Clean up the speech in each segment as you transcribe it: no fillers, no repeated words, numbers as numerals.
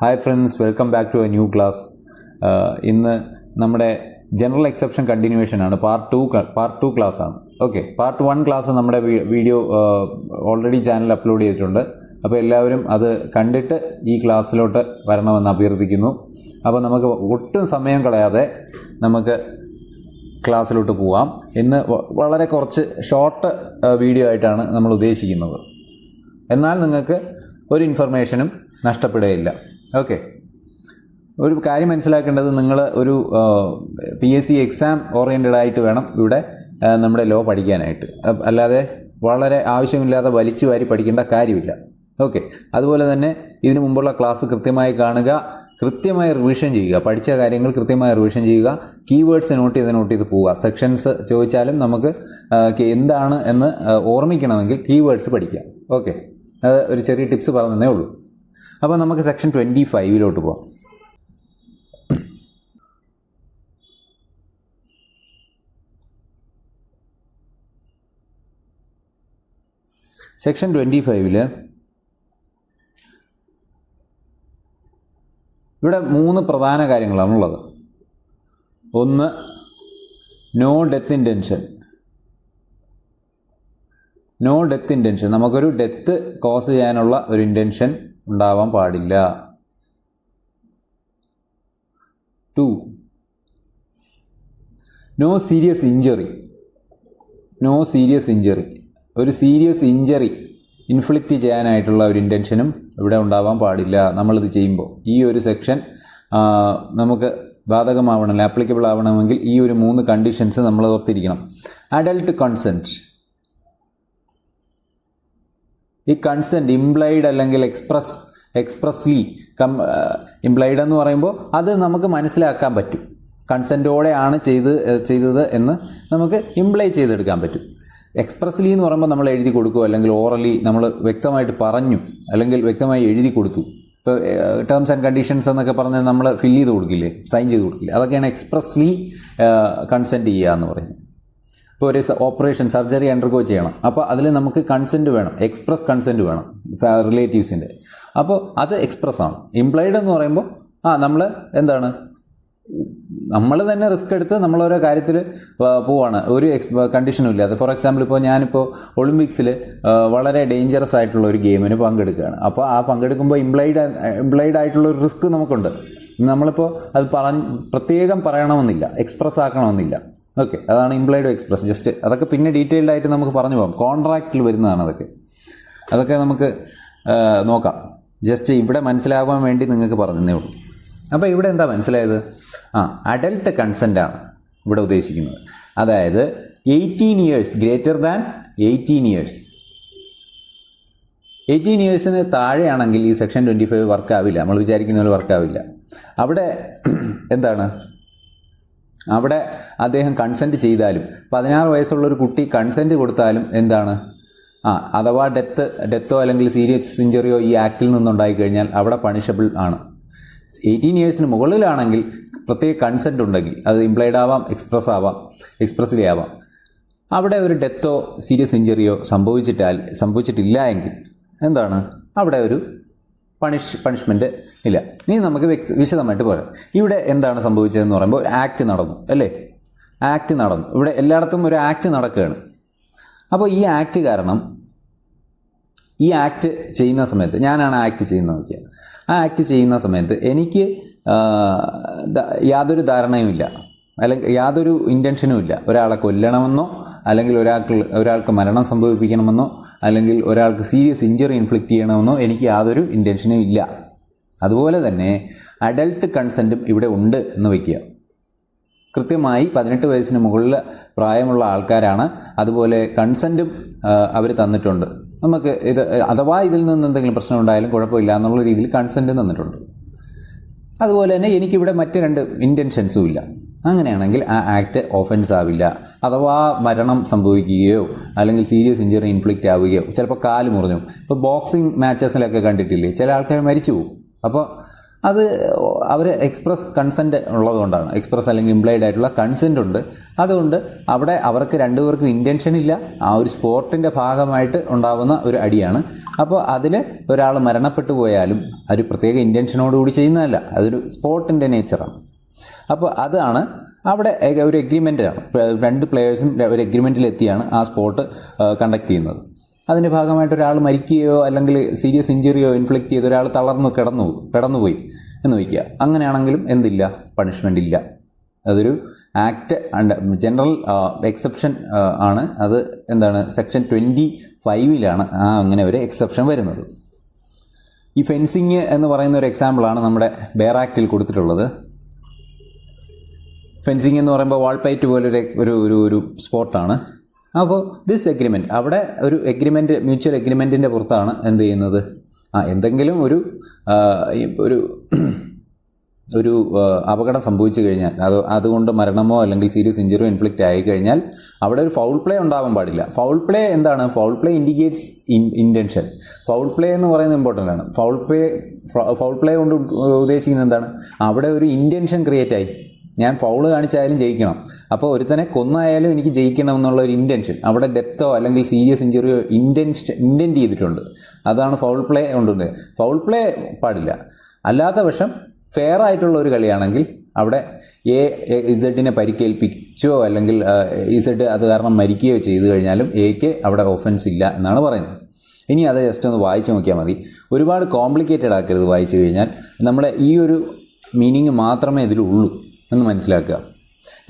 Hi friends, welcome back to a new class. ഇന്ന് നമ്മുടെ general exception continuation ആണ്. Part two class ആണ്. Okay, part 1 class നമ്മുടെ video already channel upload ചെയ്തിട്ടുണ്ട്. അപ്പോൾ എല്ലാവരും അത് കണ്ടിട്ട് ഈ ക്ലാസ്സിലോട്ട് വരണമെന്ന് അഭ്യർത്ഥിക്കുന്നു. അപ്പോൾ നമുക്ക് ഒട്ടും സമയം കളയാതെ നമുക്ക് ക്ലാസ്സിലോട്ട് പോവാം. ഇന്ന് വളരെ കുറച്ച് ഷോർട്ട് വീഡിയോ ആയിട്ടാണ് നമ്മൾ ഉദ്ദേശിക്കുന്നത്. എന്നാൽ നിങ്ങൾക്ക് ഒരു ഇൻഫർമേഷനും നഷ്ടപ്പെടുകയില്ല. ഓക്കെ, ഒരു കാര്യം മനസ്സിലാക്കേണ്ടത്, നിങ്ങൾ ഒരു PSC എക്സാം ഓറിയൻറ്റഡ് ആയിട്ട് വേണം ഇവിടെ നമ്മുടെ ലോ പഠിക്കാനായിട്ട്. അല്ലാതെ വളരെ ആവശ്യമില്ലാതെ വലിച്ചു വാരി പഠിക്കേണ്ട കാര്യമില്ല. ഓക്കെ, അതുപോലെ തന്നെ ഇതിനു മുമ്പുള്ള ക്ലാസ് കൃത്യമായി കാണുക, കൃത്യമായി റിവിഷൻ ചെയ്യുക, പഠിച്ച കാര്യങ്ങൾ കൃത്യമായി റിവിഷൻ ചെയ്യുക, കീവേഡ്സ് നോട്ട് ചെയ്ത് പോവുക. സെക്ഷൻസ് ചോദിച്ചാലും നമുക്ക് എന്താണ് എന്ന് ഓർമ്മിക്കണമെങ്കിൽ കീവേഡ്സ് പഠിക്കാം. ഓക്കെ, അത് ഒരു ചെറിയ ടിപ്സ് പറഞ്ഞതേ ഉള്ളൂ. അപ്പോൾ നമുക്ക് സെക്ഷൻ 25 പോകാം. സെക്ഷൻ 25 ഇവിടെ 3 പ്രധാന കാര്യങ്ങളാണുള്ളത്. ഒന്ന്, no death intention. No death intention, നമുക്കൊരു ഡെത്ത് കോസ് ചെയ്യാനുള്ള ഒരു ഇൻറ്റൻഷൻ ഉണ്ടാവാൻ പാടില്ല. 2, no serious injury. No serious injury, ഒരു സീരിയസ് ഇഞ്ചറി ഇൻഫ്ലിക്റ്റ് ചെയ്യാനായിട്ടുള്ള ഒരു ഇൻറ്റൻഷനും ഇവിടെ ഉണ്ടാവാൻ പാടില്ല. നമ്മളിത് ചെയ്യുമ്പോൾ ഈ ഒരു സെക്ഷൻ നമുക്ക് ബാധകമാവണമെങ്കിൽ, ആപ്ലിക്കബിൾ ആവണമെങ്കിൽ ഈ ഒരു 3 കണ്ടീഷൻസ് നമ്മൾ ഓർത്തിരിക്കണം. അഡൽട്ട് കൺസെൻറ്റ്, ഈ കൺസെൻറ്റ് ഇംപ്ലൈഡ് അല്ലെങ്കിൽ എക്സ്പ്രസ്ലി ഇംപ്ലൈഡ് എന്ന് പറയുമ്പോൾ അത് നമുക്ക് മനസ്സിലാക്കാൻ പറ്റും. കൺസെൻറ്റോടെയാണ് ചെയ്തത് എന്ന് നമുക്ക് ഇംപ്ലൈ ചെയ്തെടുക്കാൻ പറ്റും. എക്സ്പ്രസ്ലി എന്ന് പറയുമ്പോൾ നമ്മൾ എഴുതി കൊടുക്കുക, അല്ലെങ്കിൽ ഓറലി നമ്മൾ വ്യക്തമായിട്ട് പറഞ്ഞു, അല്ലെങ്കിൽ വ്യക്തമായി എഴുതി കൊടുത്തു. ഇപ്പോൾ ടേംസ് ആൻഡ് കണ്ടീഷൻസ് എന്നൊക്കെ പറഞ്ഞാൽ നമ്മൾ ഫില്ല് ചെയ്ത് കൊടുക്കില്ലേ, സൈൻ ചെയ്ത് കൊടുക്കില്ലേ, അതൊക്കെയാണ് എക്സ്പ്രസ്ലി കൺസെൻറ്റ് ചെയ്യുക എന്ന് പറയുന്നത്. ഇപ്പോൾ ഒരു ഓപ്പറേഷൻ, സർജറി അണ്ടർഗോ ചെയ്യണം, അപ്പോൾ അതിൽ നമുക്ക് കൺസെൻറ്റ് വേണം, എക്സ്പ്രസ് കൺസെൻറ്റ് വേണം റിലേറ്റീവ്സിൻ്റെ. അപ്പോൾ അത് എക്സ്പ്രസ് ആണ്. ഇംപ്ലൈഡ് എന്ന് പറയുമ്പോൾ നമ്മൾ എന്താണ്, നമ്മൾ തന്നെ റിസ്ക് എടുത്ത് നമ്മളോരോ കാര്യത്തിൽ പോവാണ്, ഒരു കണ്ടീഷനും ഇല്ലാതെ. ഫോർ എക്സാമ്പിൾ, ഇപ്പോൾ ഞാനിപ്പോൾ ഒളിമ്പിക്സിൽ വളരെ ഡേഞ്ചറസ് ആയിട്ടുള്ള ഒരു ഗെയിമിന് പങ്കെടുക്കുകയാണ്. അപ്പോൾ ആ പങ്കെടുക്കുമ്പോൾ ഇംപ്ലൈഡ് ആയിട്ടുള്ള ഒരു റിസ്ക് നമുക്കുണ്ട്. നമ്മളിപ്പോൾ അത് പ്രത്യേകം പറയണമെന്നില്ല, എക്സ്പ്രസ് ആക്കണമെന്നില്ല. ഓക്കെ, അതാണ് ഇംപ്ലൈഡ് എക്സ്പ്രസ്. ജസ്റ്റ് അതൊക്കെ പിന്നെ ഡീറ്റെയിൽഡ് ആയിട്ട് നമുക്ക് പറഞ്ഞു പോകാം. കോൺട്രാക്റ്റിൽ വരുന്നതാണ് അതൊക്കെ നമുക്ക് നോക്കാം. ജസ്റ്റ് ഇവിടെ മനസ്സിലാകാൻ വേണ്ടി നിങ്ങൾക്ക് പറഞ്ഞതേ ഉള്ളൂ. അപ്പോൾ ഇവിടെ എന്താ മനസ്സിലായത്? അഡൽട്ട് കൺസെൻ്റ് ആണ് ഇവിടെ ഉദ്ദേശിക്കുന്നത്. അതായത് 18 ഇയേഴ്സ്, ഗ്രേറ്റർ ദാൻ 18 ഇയേഴ്സ്. 18 ഇയേഴ്സിന് താഴെയാണെങ്കിൽ ഈ സെക്ഷൻ 25 വർക്കാവില്ല. നമ്മൾ വിചാരിക്കുന്ന പോലെ വർക്കാവില്ല. അവിടെ എന്താണ്, അവിടെ അദ്ദേഹം കൺസെൻറ്റ് ചെയ്താലും, 16 വയസ്സുള്ള ഒരു കുട്ടി കൺസെൻറ്റ് കൊടുത്താലും എന്താണ്, അഥവാ ഡെത്തോ അല്ലെങ്കിൽ സീരിയസ് ഇഞ്ചറിയോ ഈ ആക്റ്റിൽ നിന്നുണ്ടായിക്കഴിഞ്ഞാൽ അവിടെ പണിഷബിൾ ആണ്. 18 ഇയേഴ്സിന് മുകളിലാണെങ്കിൽ പ്രത്യേക കൺസെൻറ്റ് ഉണ്ടെങ്കിൽ, അത് ഇംപ്ലൈഡ് ആവാം, എക്സ്പ്രസ്ലി ആവാം, അവിടെ ഒരു ഡെത്തോ സീരിയസ് ഇഞ്ചറിയോ സംഭവിച്ചിട്ടില്ല എങ്കിൽ എന്താണ്, അവിടെ ഒരു പണിഷ്മെൻറ്റ് ഇല്ല. ഇനി നമുക്ക് വിശദമായിട്ട് പറയാം. ഇവിടെ എന്താണ് സംഭവിച്ചതെന്ന് പറയുമ്പോൾ ആക്ട് നടന്നു, അല്ലേ? ആക്ട് നടന്നു. ഇവിടെ എല്ലായിടത്തും ഒരു ആക്ട് നടക്കുകയാണ്. അപ്പോൾ ഈ ആക്ട് കാരണം, ഈ ആക്ട് ചെയ്യുന്ന സമയത്ത്, ഞാനാണ് ആക്ട് ചെയ്യുന്നത് നോക്കിയാൽ, ആ ആക്ട് ചെയ്യുന്ന സമയത്ത് എനിക്ക് യാതൊരു ധാരണയുമില്ല, അല്ലെങ്കിൽ യാതൊരു ഇൻറ്റൻഷനും ഇല്ല. ഒരാളെ കൊല്ലണമെന്നോ, അല്ലെങ്കിൽ ഒരാൾക്ക് മരണം സംഭവിപ്പിക്കണമെന്നോ, അല്ലെങ്കിൽ ഒരാൾക്ക് സീരിയസ് ഇഞ്ചറി ഇൻഫ്ലിക്റ്റ് ചെയ്യണമെന്നോ എനിക്ക് യാതൊരു ഇൻറ്റൻഷനും ഇല്ല. അതുപോലെ തന്നെ അഡൽട്ട് കൺസെൻറ്റും ഇവിടെ ഉണ്ട് എന്ന് വയ്ക്കുക. കൃത്യമായി 18 വയസ്സിന് മുകളിൽ പ്രായമുള്ള ആൾക്കാരാണ്. അതുപോലെ കൺസെൻറ്റും അവർ തന്നിട്ടുണ്ട്. നമുക്ക് ഇത് അഥവാ ഇതിൽ നിന്ന് എന്തെങ്കിലും പ്രശ്നം ഉണ്ടായാലും കുഴപ്പമില്ല എന്നുള്ള രീതിയിൽ കൺസെൻറ്റ് തന്നിട്ടുണ്ട്. അതുപോലെ തന്നെ എനിക്കിവിടെ മറ്റ് 2 ഇൻറ്റൻഷൻസും ഇല്ല. അങ്ങനെയാണെങ്കിൽ ആ ആക്ട് ഓഫൻസ് ആവില്ല. അഥവാ മരണം സംഭവിക്കുകയോ അല്ലെങ്കിൽ സീരിയസ് ഇഞ്ചറി ഇൻഫ്ലിക്റ്റ് ആവുകയോ, ചിലപ്പോൾ കാല് മുറിഞ്ഞു. ഇപ്പോൾ ബോക്സിംഗ് മാച്ചസിലൊക്കെ കണ്ടിട്ടില്ലേ, ചില ആൾക്കാർ മരിച്ചു പോകും. അപ്പോൾ അത് അവർ എക്സ്പ്രസ് കൺസെൻറ്റ് ഉള്ളതുകൊണ്ടാണ്. എക്സ്പ്രസ് അല്ലെങ്കിൽ ഇംപ്ലൈഡ് ആയിട്ടുള്ള കൺസെൻറ്റ് ഉണ്ട്. അതുകൊണ്ട് അവിടെ അവർക്ക് രണ്ടുപേർക്കും ഇൻറ്റൻഷൻ ഇല്ല. ആ ഒരു സ്പോർട്ടിൻ്റെ ഭാഗമായിട്ട് ഉണ്ടാകുന്ന ഒരു അടിയാണ്. അപ്പോൾ അതിൽ ഒരാൾ മരണപ്പെട്ടു പോയാലും ഒരു പ്രത്യേക ഇൻറ്റൻഷനോടുകൂടി ചെയ്യുന്നതല്ല, അതൊരു സ്പോർട്ടിൻ്റെ നേച്ചറാണ്. അപ്പോൾ അതാണ് അവിടെ ഒരു എഗ്രിമെൻ്റാണ്. രണ്ട് പ്ലെയേഴ്സും ഒരു എഗ്രിമെൻറ്റിലെത്തിയാണ് ആ സ്പോർട്ട് കണ്ടക്ട് ചെയ്യുന്നത്. അതിൻ്റെ ഭാഗമായിട്ട് ഒരാൾ മരിക്കുകയോ അല്ലെങ്കിൽ സീരിയസ് ഇഞ്ചുറിയോ ഇൻഫ്ലിക്റ്റ് ചെയ്ത് ഒരാൾ തളർന്നു കിടന്നുപോയി എന്ന് വയ്ക്കുക. അങ്ങനെയാണെങ്കിലും എന്തില്ല, പണിഷ്മെൻ്റ് ഇല്ല. അതൊരു ആക്ട് ജനറൽ എക്സെപ്ഷൻ ആണ്. അത് എന്താണ്, സെക്ഷൻ 25 അങ്ങനെ ഒരു എക്സെപ്ഷൻ വരുന്നത്. ഈ ഫെൻസിങ് എന്ന് പറയുന്ന ഒരു എക്സാമ്പിളാണ് നമ്മുടെ ബെയർ ആക്റ്റിൽ കൊടുത്തിട്ടുള്ളത്. ഫെൻസിങ് എന്ന് പറയുമ്പോൾ വാൾപൈറ്റ് പോലൊരു ഒരു സ്പോർട്ടാണ്. അപ്പോൾ ദിസ് എഗ്രിമെൻറ്റ്, അവിടെ ഒരു എഗ്രിമെൻറ്റ്, മ്യൂച്വൽ എഗ്രിമെൻറ്റിൻ്റെ പുറത്താണ് എന്ത് ചെയ്യുന്നത്, എന്തെങ്കിലും ഒരു അപകടം സംഭവിച്ചു കഴിഞ്ഞാൽ, അതുകൊണ്ട് മരണമോ അല്ലെങ്കിൽ സീരിയസ് ഇഞ്ചുറിയോ ഇൻഫ്ലിക്റ്റ് ആയി കഴിഞ്ഞാൽ അവിടെ ഒരു ഫൗൾ പ്ലേ ഉണ്ടാവാൻ പാടില്ല. ഫൗൾ പ്ലേ എന്താണ്? Foul play indicates intention. Foul play എന്ന് പറയുന്നത് ഇമ്പോർട്ടൻ്റ് ആണ്. ഫൗൾ പ്ലേ കൊണ്ട് ഉദ്ദേശിക്കുന്നത് എന്താണ്? അവിടെ ഒരു ഇൻറ്റൻഷൻ ക്രിയേറ്റ് ആയി. ഞാൻ ഫൗള് കാണിച്ചായാലും ജയിക്കണം, അപ്പോൾ ഒരുത്തനെ കൊന്നായാലും എനിക്ക് ജയിക്കണം എന്നുള്ള ഒരു ഇൻറ്റൻഷൻ, അവിടെ ഡെത്തോ അല്ലെങ്കിൽ സീരിയസ് ഇഞ്ചുറിയോ ഇൻറ്റൻറ്റ് ചെയ്തിട്ടുണ്ട്. അതാണ് ഫൗൾ പ്ലേ കൊണ്ടുണ്ട്. ഫൗൾ പ്ലേ പാടില്ല. അല്ലാത്ത പക്ഷം ഫെയർ ആയിട്ടുള്ള ഒരു കളിയാണെങ്കിൽ അവിടെ ഇസഡിനെ പരിക്കേൽപ്പിച്ചോ അല്ലെങ്കിൽ ഇസഡ് അത് കാരണം മരിക്കുകയോ ചെയ്തു കഴിഞ്ഞാലും എക്ക് അവിടെ ഓഫൻസ് ഇല്ല എന്നാണ് പറയുന്നത്. ഇനി അത് ജസ്റ്റ് ഒന്ന് വായിച്ച് നോക്കിയാൽ മതി. ഒരുപാട് കോംപ്ലിക്കേറ്റഡ് ആക്കരുത് വായിച്ചു കഴിഞ്ഞാൽ. നമ്മുടെ ഈ ഒരു മീനിങ് മാത്രമേ ഇതിലുള്ളൂ എന്ന് മനസ്സിലാക്കുക.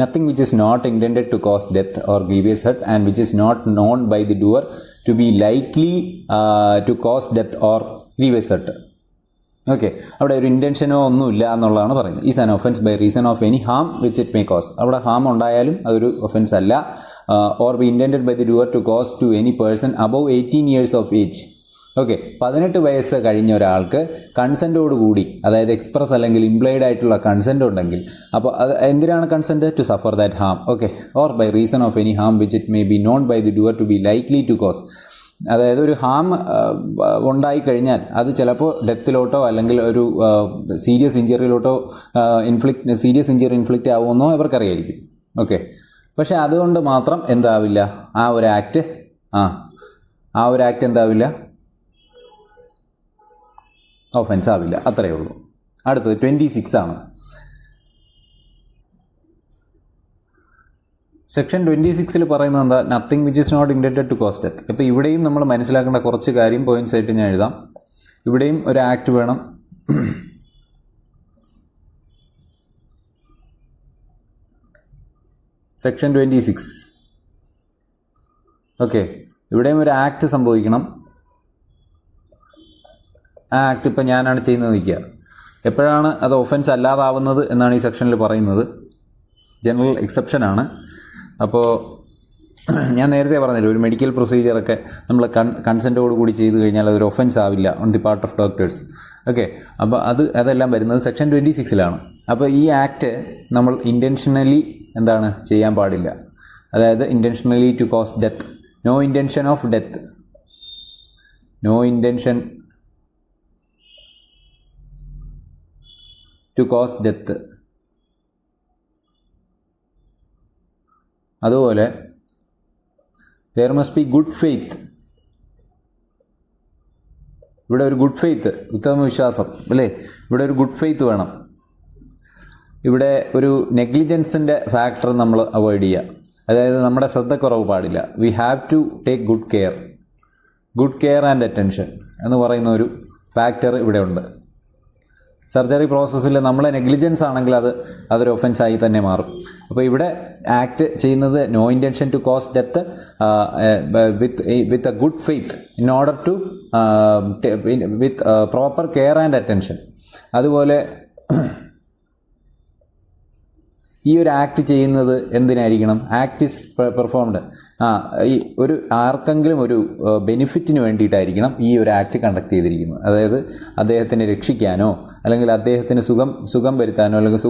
Nothing which is not intended to cause death or grievous hurt and which is not known by the doer to be likely to cause death or grievous hurt. Okay, അവിടെ ഒരു ഇൻറ്റൻഷനോ ഒന്നുമില്ല എന്നുള്ളതാണ് പറയുന്നത്. Is an offence by reason of any harm which it may cause. അവിടെ harm ഉണ്ടായാലും അതൊരു offence അല്ല. Or be intended by the doer to cause to any person above 18 years of age. Okay, 18 വയസ്സ് കഴിഞ്ഞ ഒരാൾക്ക് കൺസെൻറ്റോടുകൂടി, അതായത് എക്സ്പ്രസ് അല്ലെങ്കിൽ implied ആയിട്ടുള്ള കൺസെൻറ്റ് ഉണ്ടെങ്കിൽ, അപ്പോൾ അത് എന്തിനാണ് consent? To suffer that harm. Okay, or by reason of any harm which it may be known by the doer to be likely to cause. അതായത് ഒരു ഹാം ഉണ്ടായിക്കഴിഞ്ഞാൽ അത് ചിലപ്പോൾ ഡെത്തിലോട്ടോ അല്ലെങ്കിൽ ഒരു സീരിയസ് ഇഞ്ചുറിയിലോട്ടോ സീരിയസ് ഇഞ്ചുറി ഇൻഫ്ലിക്റ്റ് ആവുമെന്നോ ഇവർക്കറിയായിരിക്കും. ഓക്കെ, പക്ഷേ അതുകൊണ്ട് മാത്രം എന്താവില്ല, ആ ഒരു ആക്ട് എന്താവില്ല, ഓഫൻസ് ആവില്ല. അത്രയേ ഉള്ളൂ. അടുത്തത് 26 ആണ്. സെക്ഷൻ 26 പറയുന്നത് എന്താ? Nothing which is not intended to cause death. ഇപ്പോൾ ഇവിടെയും നമ്മൾ മനസ്സിലാക്കേണ്ട കുറച്ച് പോയിന്റ്സ് ആയിട്ട് ഞാൻ എഴുതാം. ഇവിടെയും ഒരു ആക്ട് വേണം. സെക്ഷൻ 26. ഓക്കെ, ഇവിടെയും ഒരു ആക്ട് സംഭവിക്കണം. ആ ആക്ട് ഇപ്പം ഞാനാണ് ചെയ്യുന്നത് നിൽക്കുക. എപ്പോഴാണ് അത് ഒഫൻസ് അല്ലാതാവുന്നത് എന്നാണ് ഈ സെക്ഷനിൽ പറയുന്നത്. ജനറൽ എക്സെപ്ഷനാണ്. അപ്പോൾ ഞാൻ നേരത്തെ പറഞ്ഞില്ല, ഒരു മെഡിക്കൽ പ്രൊസീജിയറൊക്കെ നമ്മൾ കൺസെൻറ്റോട് കൂടി ചെയ്തു കഴിഞ്ഞാൽ അതൊരു ഒഫൻസ് ആവില്ല on the part of doctors. Okay, അപ്പോൾ അതെല്ലാം വരുന്നത് സെക്ഷൻ 26 അപ്പോൾ ഈ ആക്ട് നമ്മൾ ഇൻറ്റൻഷനലി എന്താണ് ചെയ്യാൻ പാടില്ല. അതായത് intentionally to cause death, no intention of death, no intention to cause death. അതുപോലെ there must be good faith. ഇവിടെ ഒരു ഗുഡ് ഫെയ്ത്ത്, ഉത്തമ വിശ്വാസം അല്ലേ? ഇവിടെ ഒരു ഗുഡ് ഫെയ്ത്ത് വേണം. ഇവിടെ ഒരു നെഗ്ലിജൻസിൻ്റെ ഫാക്ടർ നമ്മൾ അവോയ്ഡ് ചെയ്യുക. അതായത് നമ്മുടെ ശ്രദ്ധക്കുറവ് പാടില്ല. We have to take good care and attention എന്ന് പറയുന്ന ഒരു ഫാക്ടർ ഇവിടെ ഉണ്ട്. സർജറി പ്രോസസ്സിൽ നമ്മളെ നെഗ്ലിജൻസ് ആണെങ്കിൽ അതൊരു ഒഫൻസായി തന്നെ മാറും. അപ്പോൾ ഇവിടെ ആക്ട് ചെയ്യുന്നത് no intention to cause death with a good faith in order to with proper care and attention. അതുപോലെ ഈ ഒരു ആക്ട് ചെയ്യുന്നത് എന്തിനായിരിക്കണം? ആക്ട് ഇസ് പെർഫോംഡ് ഈ ഒരു ആർക്കെങ്കിലും ഒരു ബെനിഫിറ്റിന് വേണ്ടിയിട്ടായിരിക്കണം ഈ ഒരു ആക്ട് കണ്ടക്ട് ചെയ്തിരിക്കുന്നത്. അതായത് അദ്ദേഹത്തിനെ രക്ഷിക്കാനോ അല്ലെങ്കിൽ അദ്ദേഹത്തിന് സുഖം വരുത്താനോ അല്ലെങ്കിൽ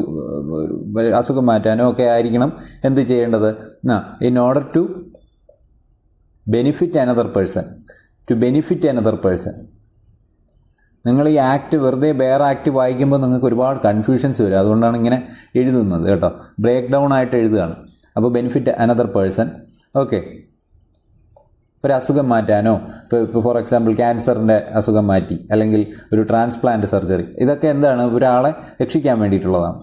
അസുഖം മാറ്റാനോ ഒക്കെ ആയിരിക്കണം എന്ത് ചെയ്യേണ്ടത്? In order to benefit another person. നിങ്ങൾ ഈ ആക്ട് വെറുതെ ബെയർ ആക്ട് വായിക്കുമ്പോൾ നിങ്ങൾക്ക് ഒരുപാട് കൺഫ്യൂഷൻസ് വരും. അതുകൊണ്ടാണ് ഇങ്ങനെ എഴുതുന്നത് കേട്ടോ. ബ്രേക്ക് ഡൗൺ ആയിട്ട് എഴുതുകയാണ്. അപ്പോൾ ബെനിഫിറ്റ് അനദർ പേഴ്സൺ. ഓക്കെ, ഒരു അസുഖം മാറ്റാനോ, ഇപ്പോൾ ഫോർ എക്സാമ്പിൾ ക്യാൻസറിൻ്റെ അസുഖം മാറ്റി, അല്ലെങ്കിൽ ഒരു ട്രാൻസ്പ്ലാന്റ് സർജറി, ഇതൊക്കെ എന്താണ്, ഒരാളെ രക്ഷിക്കാൻ വേണ്ടിയിട്ടുള്ളതാണ്.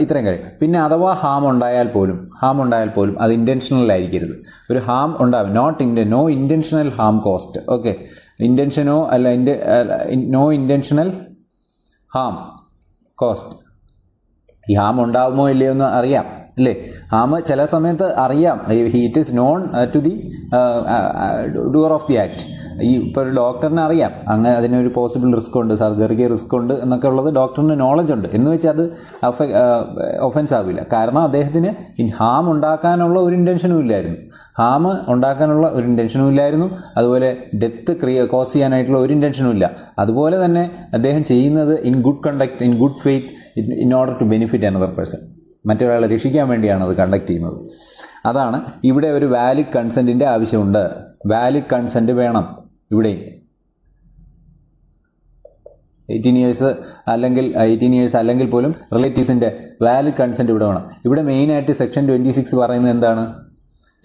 ഇത്രയും കാര്യം. പിന്നെ അഥവാ ഹാം ഉണ്ടായാൽ പോലും അത് ഇൻറ്റൻഷണൽ ആയിരിക്കരുത്. ഒരു ഹാം ഉണ്ടാവും, no intentional harm caused. Okay, ഇൻറ്റൻഷനോ അല്ല നോ ഇൻറ്റൻഷണൽ ഹാം കോസ്റ്റ്. ഈ ഹാം ഉണ്ടാവുമോ ഇല്ലയോ എന്ന് അറിയാം അല്ലേ? ഹാം ചില സമയത്ത് അറിയാം. It is known to the doer of the act. ഇപ്പോൾ ഒരു ഡോക്ടറിന് അറിയാം അങ്ങനെ അതിനൊരു പോസിബിൾ റിസ്ക് ഉണ്ട്, സർജറിക്ക് റിസ്ക് ഉണ്ട് എന്നൊക്കെ ഉള്ളത് ഡോക്ടറിന് നോളജ് ഉണ്ട്. എന്ന് വെച്ചാൽ അത് ഒഫൻസ് ആവില്ല. കാരണം അദ്ദേഹത്തിന് ഹാം ഉണ്ടാക്കാനുള്ള ഒരു ഇൻറ്റൻഷനും ഇല്ലായിരുന്നു. അതുപോലെ ഡെത്ത് കോസ് ചെയ്യാനായിട്ടുള്ള ഒരു ഇൻറ്റൻഷനും ഇല്ല. അതുപോലെ തന്നെ അദ്ദേഹം ചെയ്യുന്നത് in good conduct, in good faith, in order to benefit another person. മറ്റൊരാളെ രക്ഷിക്കാൻ വേണ്ടിയാണ് അത് കണ്ടക്ട് ചെയ്യുന്നത്. അതാണ് ഇവിടെ ഒരു വാലിഡ് കൺസെൻറ്റിൻ്റെ ആവശ്യമുണ്ട്. വാലിഡ് കൺസെൻറ്റ് വേണം ഇവിടെയും. 18 ഇയേഴ്സ് അല്ലെങ്കിൽ പോലും റിലേറ്റീവ്സിൻ്റെ വാലിഡ് കൺസെൻറ്റ് ഇവിടെ വേണം. ഇവിടെ മെയിനായിട്ട് സെക്ഷൻ 26 പറയുന്നത് എന്താണ്?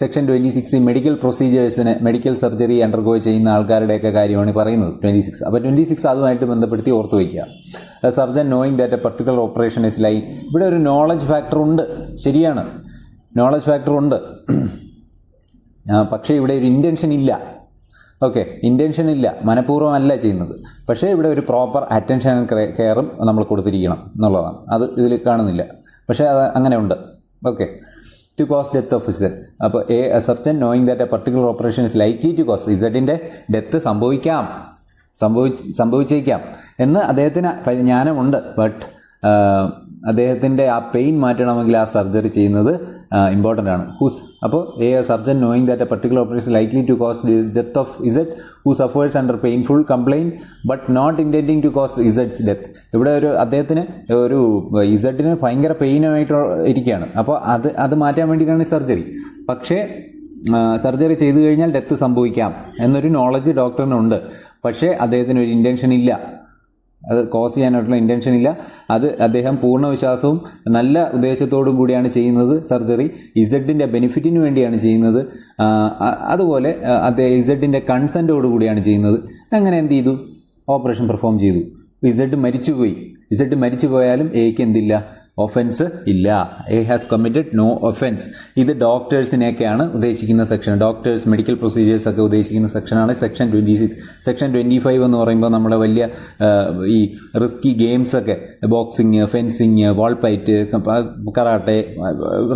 സെക്ഷൻ 26 മെഡിക്കൽ പ്രൊസീജിയേഴ്സിന്, മെഡിക്കൽ സർജറി അണ്ടർഗോ ചെയ്യുന്ന ആൾക്കാരുടെയൊക്കെ കാര്യമാണ് പറയുന്നത് 26. അപ്പോൾ 26 അതുമായിട്ട് ബന്ധപ്പെടുത്തി ഓർത്ത് വയ്ക്കുക. Surgeon knowing that a particular operation is ലൈ. ഇവിടെ ഒരു നോളജ് ഫാക്ടർ ഉണ്ട്, ശരിയാണ്, നോളജ് ഫാക്ടർ ഉണ്ട്. പക്ഷേ ഇവിടെ ഒരു ഇൻറ്റൻഷൻ ഇല്ല. ഓക്കെ, ഇൻറ്റൻഷൻ ഇല്ല, മനഃപൂർവ്വമല്ല ചെയ്യുന്നത്. പക്ഷേ ഇവിടെ ഒരു പ്രോപ്പർ അറ്റൻഷൻ ആൻഡ് കെയറും നമ്മൾ കൊടുത്തിരിക്കണം എന്നുള്ളതാണ്. അത് ഇതിൽ കാണുന്നില്ല, പക്ഷേ അത് അങ്ങനെ ഉണ്ട്. Okay, to cause death of Z. അപ്പോൾ a surgeon knowing that a particular operation is likely to cause, ഇസഡിൻ്റെ ഡെത്ത് സംഭവിച്ചേക്കാം എന്ന് അദ്ദേഹത്തിന് ജ്ഞാനമുണ്ട്. ബട്ട് അദ്ദേഹത്തിൻ്റെ ആ പെയിൻ മാറ്റണമെങ്കിൽ ആ സർജറി ചെയ്യുന്നത് ഇമ്പോർട്ടൻ്റ് ആണ്. അപ്പോൾ a surgeon knowing that a particular operation likely to cause death of Z who suffers under painful complaint but not intending to cause ഇസഡ്സ് ഡെത്ത്. ഇവിടെ അദ്ദേഹത്തിന് ഒരു ഇസഡിന് ഭയങ്കര പെയിനായിട്ട് ഇരിക്കുകയാണ്. അപ്പോൾ അത് മാറ്റാൻ വേണ്ടിയിട്ടാണ് സർജറി. പക്ഷേ സർജറി ചെയ്തു കഴിഞ്ഞാൽ ഡെത്ത് സംഭവിക്കാം എന്നൊരു നോളജ് ഡോക്ടറിനുണ്ട്. പക്ഷേ അദ്ദേഹത്തിന് ഒരു ഇൻറ്റൻഷൻ ഇല്ല, അത് കോസ് ചെയ്യാനായിട്ടുള്ള ഇൻറ്റൻഷൻ ഇല്ല. അത് അദ്ദേഹം പൂർണ്ണ വിശ്വാസവും നല്ല ഉദ്ദേശത്തോടും കൂടിയാണ് ചെയ്യുന്നത്. സർജറി ഇസഡിൻ്റെ ബെനിഫിറ്റിന് വേണ്ടിയാണ് ചെയ്യുന്നത്. അതുപോലെ അദ്ദേഹം ഇസഡിൻ്റെ കൺസെൻറ്റോടു കൂടിയാണ് ചെയ്യുന്നത്. അങ്ങനെ എന്ത് ചെയ്തു? ഓപ്പറേഷൻ പെർഫോം ചെയ്തു. ഇസഡ് മരിച്ചു പോയാലും എക്ക് എന്തില്ല? ഒഫൻസ് ഇല്ല. A has committed no offence. ഇത് ഡോക്ടേഴ്സിനെയൊക്കെയാണ് ഉദ്ദേശിക്കുന്ന സെക്ഷൻ. ഡോക്ടേഴ്സ്, മെഡിക്കൽ പ്രൊസീജിയേഴ്സ് ഒക്കെ ഉദ്ദേശിക്കുന്ന സെക്ഷനാണ് സെക്ഷൻ 26. സെക്ഷൻ 25 എന്ന് പറയുമ്പോൾ നമ്മുടെ വലിയ ഈ റിസ്കി ഗെയിംസൊക്കെ, ബോക്സിങ്, ഫെൻസിങ്, വാൾ ഫൈറ്റ്, കറാട്ടെ,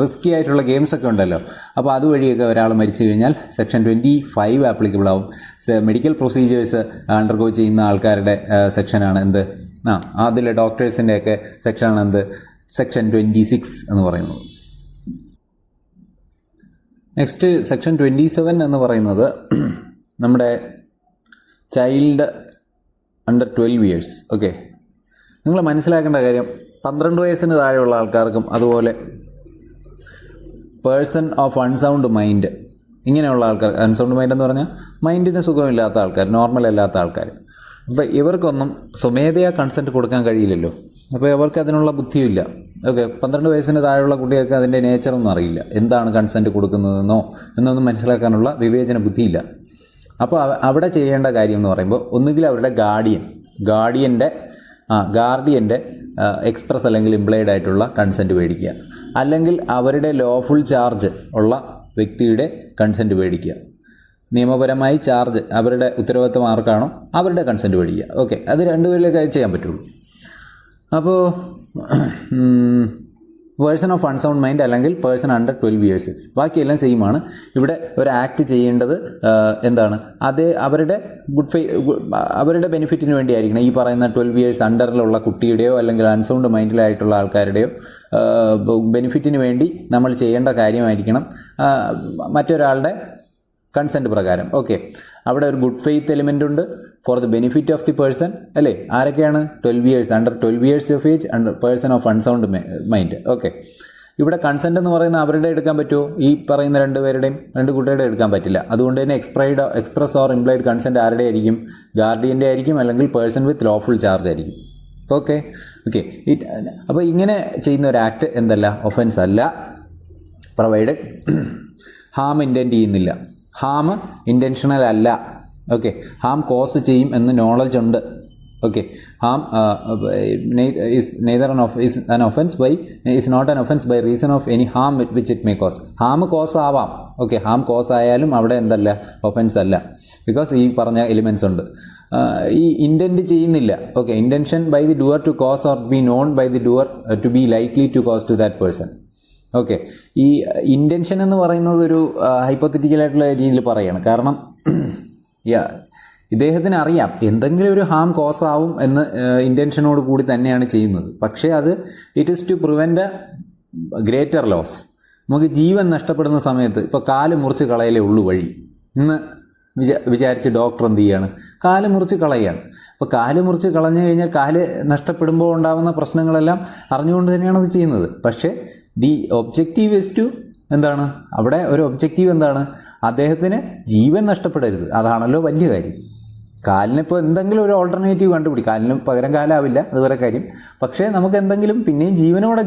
റിസ്കി ആയിട്ടുള്ള ഗെയിംസൊക്കെ ഉണ്ടല്ലോ. അപ്പോൾ അതുവഴിയൊക്കെ ഒരാൾ മരിച്ചു കഴിഞ്ഞാൽ സെക്ഷൻ 25 ആപ്ലിക്കബിൾ ആവും. മെഡിക്കൽ പ്രൊസീജിയേഴ്സ് അണ്ടർഗോ ചെയ്യുന്ന ആൾക്കാരുടെ സെക്ഷനാണ് എന്ത്? അതിലെ ഡോക്ടേഴ്സിൻ്റെയൊക്കെ സെക്ഷനാണ് എന്ത്? സെക്ഷൻ 26 എന്ന് പറയുന്നത്. നെക്സ്റ്റ് സെക്ഷൻ 27 എന്ന് പറയുന്നത് നമ്മുടെ ചൈൽഡ് അണ്ടർ 12 ഇയേഴ്സ്. ഓക്കെ, നിങ്ങൾ മനസ്സിലാക്കേണ്ട കാര്യം 12 വയസ്സിന് താഴെയുള്ള ആൾക്കാർക്കും അതുപോലെ പേഴ്സൺ ഓഫ് അൺസൗണ്ട് മൈൻഡ്, ഇങ്ങനെയുള്ള ആൾക്കാർ, അൺസൗണ്ട് മൈൻഡ് എന്ന് പറഞ്ഞാൽ മൈൻഡിന് സുഖമില്ലാത്ത ആൾക്കാർ, നോർമൽ അല്ലാത്ത ആൾക്കാർ, അപ്പോൾ ഇവർക്കൊന്നും സ്വമേധയാ കൺസെൻറ്റ് കൊടുക്കാൻ കഴിയില്ലല്ലോ. അപ്പോൾ ഇവർക്ക് അതിനുള്ള ബുദ്ധിയില്ല. ഓക്കെ, 12 വയസ്സിന് താഴെയുള്ള കുട്ടികൾക്ക് അതിൻ്റെ നേച്ചറൊന്നും അറിയില്ല, എന്താണ് കൺസെൻറ്റ് കൊടുക്കുന്നതെന്നോ എന്നൊന്നും മനസ്സിലാക്കാനുള്ള വിവേചന ബുദ്ധിയില്ല. അപ്പോൾ അവിടെ ചെയ്യേണ്ട കാര്യം എന്ന് പറയുമ്പോൾ ഒന്നുകിൽ അവരുടെ ഗാർഡിയൻ്റെ എക്സ്പ്രസ് അല്ലെങ്കിൽ ഇംപ്ലൈഡ് ആയിട്ടുള്ള കൺസെൻറ്റ് മേടിക്കുക, അല്ലെങ്കിൽ അവരുടെ ലോഫുൾ ചാർജ് ഉള്ള വ്യക്തിയുടെ കൺസെൻറ്റ് മേടിക്കുക. നിയമപരമായി ചാർജ് അവരുടെ ഉത്തരവാദിത്വം ആർക്കാണോ അവരുടെ കൺസെൻറ്റ് മേടിക്കുക. ഓക്കെ, അത് രണ്ടുപേരിലൊക്കെ ചെയ്യാൻ പറ്റുള്ളൂ. അപ്പോൾ പേഴ്സൺ ഓഫ് അൺസൗണ്ട് മൈൻഡ് അല്ലെങ്കിൽ പേഴ്സൺ അണ്ടർ 12 ഇയേഴ്സ്, ബാക്കിയെല്ലാം സെയിമാണ്. ഇവിടെ ഒരു ആക്ട് ചെയ്യേണ്ടത് എന്താണ്? അത് അവരുടെ ബെനിഫിറ്റിന് വേണ്ടിയായിരിക്കണം. ഈ പറയുന്ന 12 ഇയേഴ്സ് അണ്ടറിലുള്ള കുട്ടിയുടെയോ അല്ലെങ്കിൽ അൺസൗണ്ട് മൈൻഡിലായിട്ടുള്ള ആൾക്കാരുടെയോ ബെനിഫിറ്റിന് വേണ്ടി നമ്മൾ ചെയ്യേണ്ട കാര്യമായിരിക്കണം, മറ്റൊരാളുടെ കൺസെൻറ്റ് പ്രകാരം. ഓക്കെ, അവിടെ ഒരു ഗുഡ് ഫെയ്ത്ത് എലിമെൻ്റ് ഉണ്ട്, for the benefit of the person അല്ലേ? ആരൊക്കെയാണ്? 12 years, under 12 years of age, under person of unsound mind. Okay, ഇവിടെ കൺസെൻറ്റ് എന്ന് പറയുന്ന അവരുടെ എടുക്കാൻ പറ്റുമോ? ഈ പറയുന്ന രണ്ട് കൂട്ടരുടെയും എടുക്കാൻ പറ്റില്ല. അതുകൊണ്ട് തന്നെ എക്സ്പ്രസ് ഓർ ഇംപ്ലൈഡ് കൺസെൻറ്റ് ആരുടെ ആയിരിക്കും? ഗാർഡിയൻ്റെ ആയിരിക്കും, അല്ലെങ്കിൽ പേഴ്സൺ വിത്ത് ലോഫുൾ ചാർജ് ആയിരിക്കും. ഓക്കെ. അപ്പോൾ ഇങ്ങനെ ചെയ്യുന്ന ഒരു ആക്ട് എന്തല്ല? ഒഫൻസ് അല്ല, പ്രൊവൈഡഡ് ഹാം ഇൻറ്റൻറ്റ് ചെയ്യുന്നില്ല, ഹാം ഇൻറ്റൻഷണൽ അല്ല. ഓക്കെ. ഹാം കോസ് ചെയ്യും എന്ന് നോളജ് ഉണ്ട്. Okay. Harm is not an offense by reason of any harm which it may cause. Harm cause ആവാം. ഓക്കെ. ഹാം കോസ് ആയാലും അവിടെ എന്തല്ല? ഒഫൻസ് അല്ല. ബിക്കോസ് ഈ പറഞ്ഞ എലിമെൻറ്റ്സ് ഉണ്ട്. ഈ ഇൻറ്റൻറ്റ് ചെയ്യുന്നില്ല. Okay. Intention by the doer to cause or be known by the doer to be likely to cause to that person. Okay. ഈ ഇൻറ്റൻഷൻ എന്ന് പറയുന്നത് ഒരു ഹൈപ്പോത്തറ്റിക്കലായിട്ടുള്ള രീതിയിൽ പറയുകയാണ്. കാരണം ഇദ്ദേഹത്തിന് അറിയാം എന്തെങ്കിലും ഒരു ഹാം കോസ് ആവും എന്ന് ഇൻറ്റൻഷനോട് കൂടി തന്നെയാണ് ചെയ്യുന്നത്. പക്ഷേ അത് it is to prevent greater loss. നമുക്ക് ജീവൻ നഷ്ടപ്പെടുന്ന സമയത്ത് ഇപ്പോൾ കാല് മുറിച്ച് കളയലേ ഉള്ളൂ വഴി എന്ന് വിചാരിച്ച് ഡോക്ടർ എന്ത് ചെയ്യാണ്? കാല് മുറിച്ച് കളയുകയാണ്. അപ്പോൾ കാല് മുറിച്ച് കളഞ്ഞു കഴിഞ്ഞാൽ കാല് നഷ്ടപ്പെടുമ്പോൾ ഉണ്ടാകുന്ന പ്രശ്നങ്ങളെല്ലാം അറിഞ്ഞുകൊണ്ട് തന്നെയാണ് അത് ചെയ്യുന്നത്. പക്ഷേ ദി ഒബ്ജക്റ്റീവ് ഇസ് ടു എന്താണ്? അവിടെ ഒരു ഒബ്ജക്റ്റീവ് എന്താണ്? അദ്ദേഹത്തിന് ജീവൻ നഷ്ടപ്പെടരുത്. അതാണല്ലോ വലിയ കാര്യം. കാലിനിപ്പോൾ എന്തെങ്കിലും ഒരു ഓൾട്ടർനേറ്റീവ് കണ്ടുപിടിക്കും. കാലിന് പകരം കാലാവില്ല, അത് വേറെ കാര്യം. പക്ഷേ നമുക്ക് എന്തെങ്കിലും പിന്നെയും ജീവനോടെ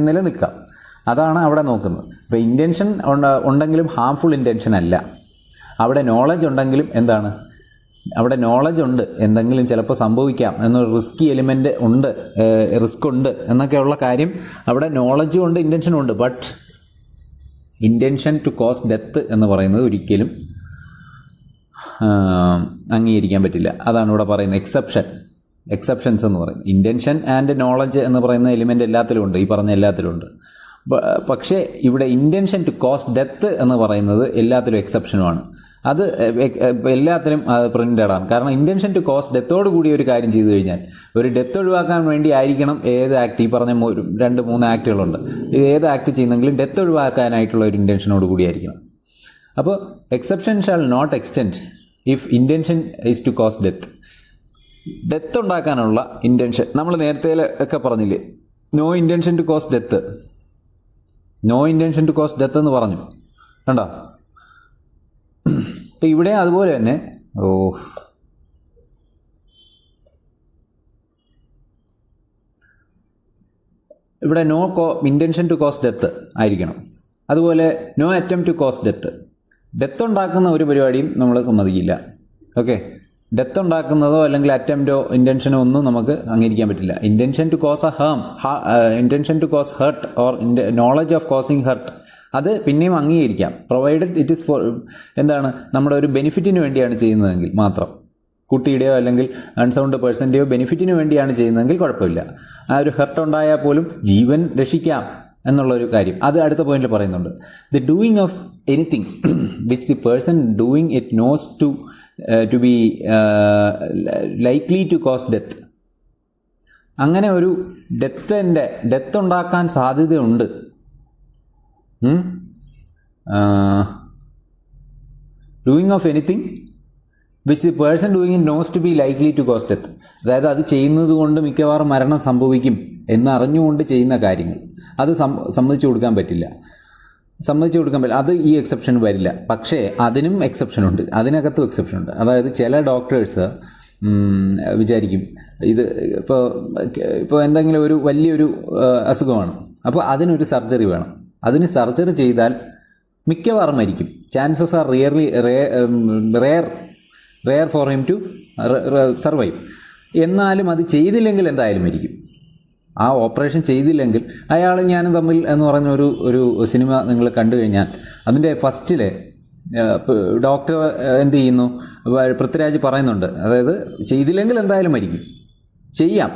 നിലനിൽക്കാം. അതാണ് അവിടെ നോക്കുന്നത്. ഇപ്പോൾ ഇൻറ്റൻഷൻ ഉണ്ടെങ്കിലും ഹാംഫുൾ ഇൻറ്റൻഷൻ അല്ല. അവിടെ നോളജ് ഉണ്ടെങ്കിലും എന്താണ്? അവിടെ നോളജ് ഉണ്ട്, എന്തെങ്കിലും ചിലപ്പോൾ സംഭവിക്കാം എന്നൊരു റിസ്കി എലിമെൻ്റ് ഉണ്ട്, റിസ്ക് ഉണ്ട് എന്നൊക്കെയുള്ള കാര്യം അവിടെ നോളജും ഉണ്ട്, ഇൻറ്റൻഷനും ഉണ്ട്. But intention to cause death എന്ന് പറയുന്നത് ഒരിക്കലും അംഗീകരിക്കാൻ പറ്റില്ല. അതാണ് ഇവിടെ പറയുന്നത് എക്സെപ്ഷൻസ് എന്ന് പറയുന്നത്. ഇൻറ്റൻഷൻ ആൻഡ് നോളജ് എന്ന് പറയുന്ന എലിമെൻ്റ് എല്ലാത്തിലും ഉണ്ട്, ഈ പറഞ്ഞ എല്ലാത്തിലും ഉണ്ട്. പക്ഷേ ഇവിടെ ഇൻറ്റൻഷൻ ടു കോസ് ഡെത്ത് എന്ന് പറയുന്നത് എല്ലാത്തിലും എക്സെപ്ഷനുമാണ്. അത് എല്ലാത്തിലും പ്രിൻ്റഡ് ആണ്. കാരണം ഇൻറ്റൻഷൻ ടു കോസ് ഡെത്തോട് കൂടി ഒരു കാര്യം ചെയ്തു കഴിഞ്ഞാൽ, ഒരു ഡെത്ത് ഒഴിവാക്കാൻ വേണ്ടി ആയിരിക്കണം ഏത് ആക്ട്, ഈ പറഞ്ഞ 2-3 ആക്ടുകളുണ്ട്, ഏത് ആക്ട് ചെയ്യുന്നെങ്കിലും ഡെത്ത് ഒഴിവാക്കാനായിട്ടുള്ള ഒരു ഇൻറ്റൻഷനോട് കൂടിയായിരിക്കണം. അപ്പോൾ exception shall not extend if intention is to cause death. Death ഉണ്ടാക്കാനുള്ള ഇൻറ്റൻഷൻ നമ്മൾ നേരത്തെ ഒക്കെ പറഞ്ഞില്ലേ, no intention to cause death, no intention to cause death എന്ന് പറഞ്ഞു കണ്ടോ. അപ്പം ഇവിടെ അതുപോലെ തന്നെ ഇവിടെ no intention to cause death ആയിരിക്കണം. അതുപോലെ no attempt to cause death. Death ഉണ്ടാക്കുന്ന ഒരു പരിപാടിയും നമ്മൾ സമ്മതിക്കില്ല. ഓക്കെ. ഡെത്ത് ഉണ്ടാക്കുന്നതോ അല്ലെങ്കിൽ അറ്റംപ്റ്റോ ഇൻറ്റൻഷനോ ഒന്നും നമുക്ക് അംഗീകരിക്കാൻ പറ്റില്ല. Intention to cause intention to cause hurt or knowledge of causing hurt, അത് പിന്നെയും അംഗീകരിക്കാം, പ്രൊവൈഡഡ് ഇറ്റ് ഈസ് ഫോർ എന്താണ്, നമ്മുടെ ഒരു ബെനിഫിറ്റിന് വേണ്ടിയാണ് ചെയ്യുന്നതെങ്കിൽ മാത്രം. കുട്ടിയുടെയോ അല്ലെങ്കിൽ അൺസൗണ്ട് പേഴ്സൻ്റെയോ ബെനിഫിറ്റിന് വേണ്ടിയാണ് ചെയ്യുന്നതെങ്കിൽ കുഴപ്പമില്ല. ആ ഒരു ഹർട്ട് ഉണ്ടായാൽ പോലും ജീവൻ രക്ഷിക്കാം എന്നുള്ളൊരു കാര്യം അത് അടുത്ത പോയിന്റിൽ പറയുന്നുണ്ട്. The doing of anything which the person doing it knows to be likely to cause death. അങ്ങനെ ഒരു ഡെത്ത് ഉണ്ടാക്കാൻ സാധ്യതയുണ്ട്. Doing of anything which the person doing it knows to be likely to cause death. അതായത് അത് ചെയ്യുന്നത് കൊണ്ട് മിക്കവാറും മരണം സംഭവിക്കും എന്നറിഞ്ഞുകൊണ്ട് ചെയ്യുന്ന കാര്യങ്ങൾ, അത് സമ്മതിച്ചു കൊടുക്കാൻ പറ്റില്ല. അത് ഈ എക്സെപ്ഷൻ വരില്ല. പക്ഷേ അതിനും എക്സെപ്ഷനുണ്ട്, അതിനകത്തും എക്സെപ്ഷനുണ്ട്. അതായത് ചില ഡോക്ടേഴ്സ് വിചാരിക്കും ഇത് ഇപ്പോൾ എന്തെങ്കിലും ഒരു വലിയൊരു അസുഖമാണ്, അപ്പോൾ അതിനൊരു സർജറി വേണം. അതിന് സർജറി ചെയ്താൽ മിക്കവാറും മരിക്കും. Chances are rare for him to survive. എന്നാലും അത് ചെയ്തില്ലെങ്കിൽ എന്തായാലും മരിക്കും. ആ ഓപ്പറേഷൻ ചെയ്തില്ലെങ്കിൽ അയാളും ഞാനും തമ്മിൽ എന്ന് പറഞ്ഞ ഒരു സിനിമ നിങ്ങൾ കണ്ടു കഴിഞ്ഞാൽ അതിൻ്റെ ഫസ്റ്റിൽ ഡോക്ടർ എന്ത് ചെയ്യുന്നു, പൃഥ്വിരാജ് പറയുന്നുണ്ട്, അതായത് ചെയ്തില്ലെങ്കിൽ എന്തായാലും മരിക്കും. ചെയ്യാം